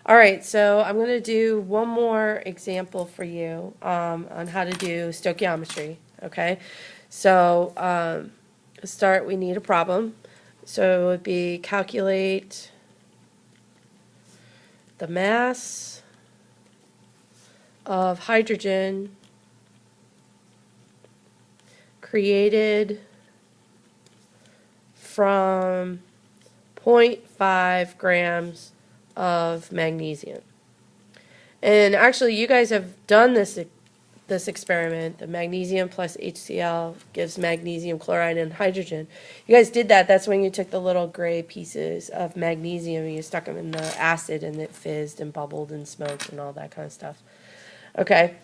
All right, so I'm going to do one more example for you on how to do stoichiometry, okay? So to start, we need a problem. So it would be calculate the mass of hydrogen created from 0.5 grams of magnesium. And actually, you guys have done this experiment. The magnesium plus HCl gives magnesium chloride and hydrogen. You guys did that. That's when you took the little gray pieces of magnesium and you stuck them in the acid and it fizzed and bubbled and smoked and all that kind of stuff. Okay.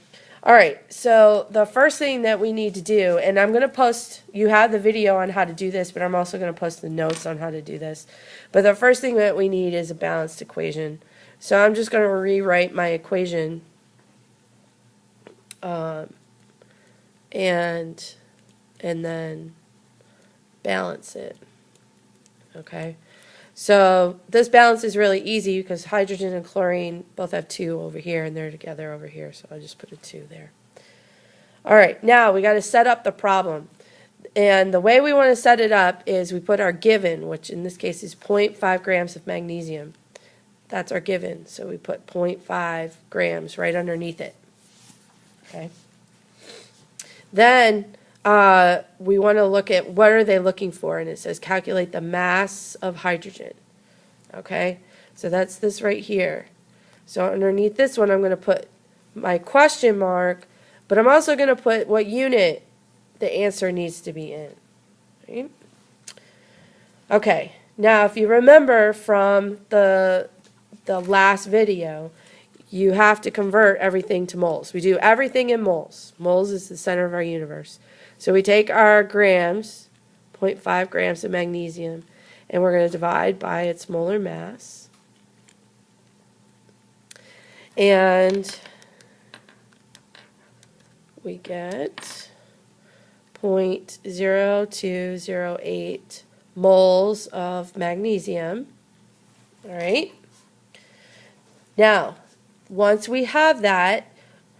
All right. So the first thing that we need to do, and I'm going to post, you have the video on how to do this, but I'm also going to post the notes on how to do this. But the first thing that we need is a balanced equation. So I'm just going to rewrite my equation and then balance it. Okay. So this balance is really easy because hydrogen and chlorine both have 2 over here and they're together over here. So I just put a 2 there. All right, now we got to set up the problem. And the way we want to set it up is we put our given, which in this case is 0.5 grams of magnesium. That's our given. So we put 0.5 grams right underneath it. Okay. Then we want to look at what are they looking for, and it says calculate the mass of hydrogen. Okay, so that's this right here. So underneath this one I'm going to put my question mark, but I'm also going to put what unit the answer needs to be in. Right? Okay, now if you remember from the last video, you have to convert everything to moles. We do everything in moles. Moles is the center of our universe. So we take our grams, 0.5 grams of magnesium, and we're going to divide by its molar mass. And we get 0.0208 moles of magnesium. All right. Now, once we have that,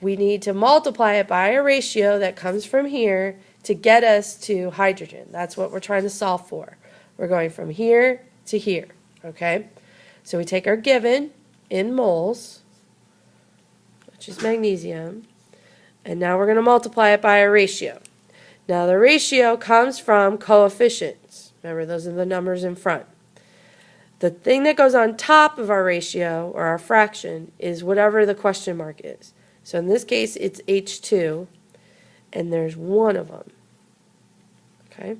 we need to multiply it by a ratio that comes from here to get us to hydrogen. That's what we're trying to solve for. We're going from here to here, okay? So we take our given in moles, which is magnesium, and now we're going to multiply it by a ratio. Now the ratio comes from coefficients. Remember, those are the numbers in front. The thing that goes on top of our ratio, or our fraction, is whatever the question mark is. So in this case, it's H2, and there's 1 of them. Okay?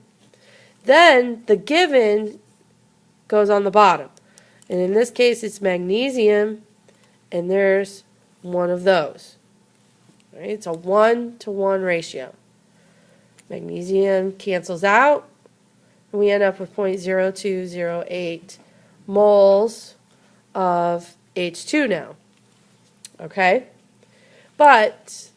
Then the given goes on the bottom. And in this case, it's magnesium, and there's 1 of those. Right? It's a 1-to-1 ratio. Magnesium cancels out, and we end up with 0.0208 moles of H2 now. Okay? But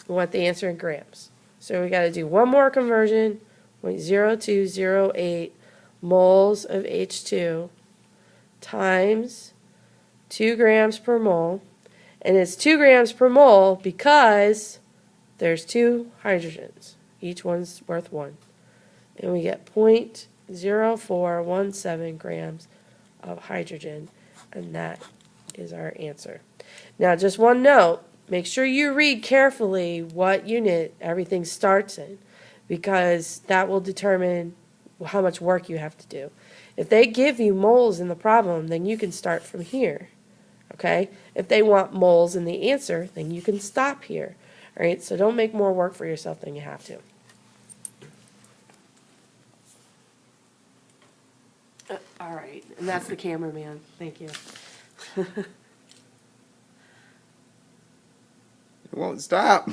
we want the answer in grams. So we got to do one more conversion, 0.0208 moles of H2 times 2 grams per mole. And it's 2 grams per mole because there's 2 hydrogens. Each one's worth 1. And we get 0.0417 grams of hydrogen, and that is our answer. Now, just one note, make sure you read carefully what unit everything starts in, because that will determine how much work you have to do. If they give you moles in the problem, then you can start from here. Okay? If they want moles in the answer, then you can stop here. All right? So don't make more work for yourself than you have to. All right, and that's the cameraman. Thank you. It won't stop.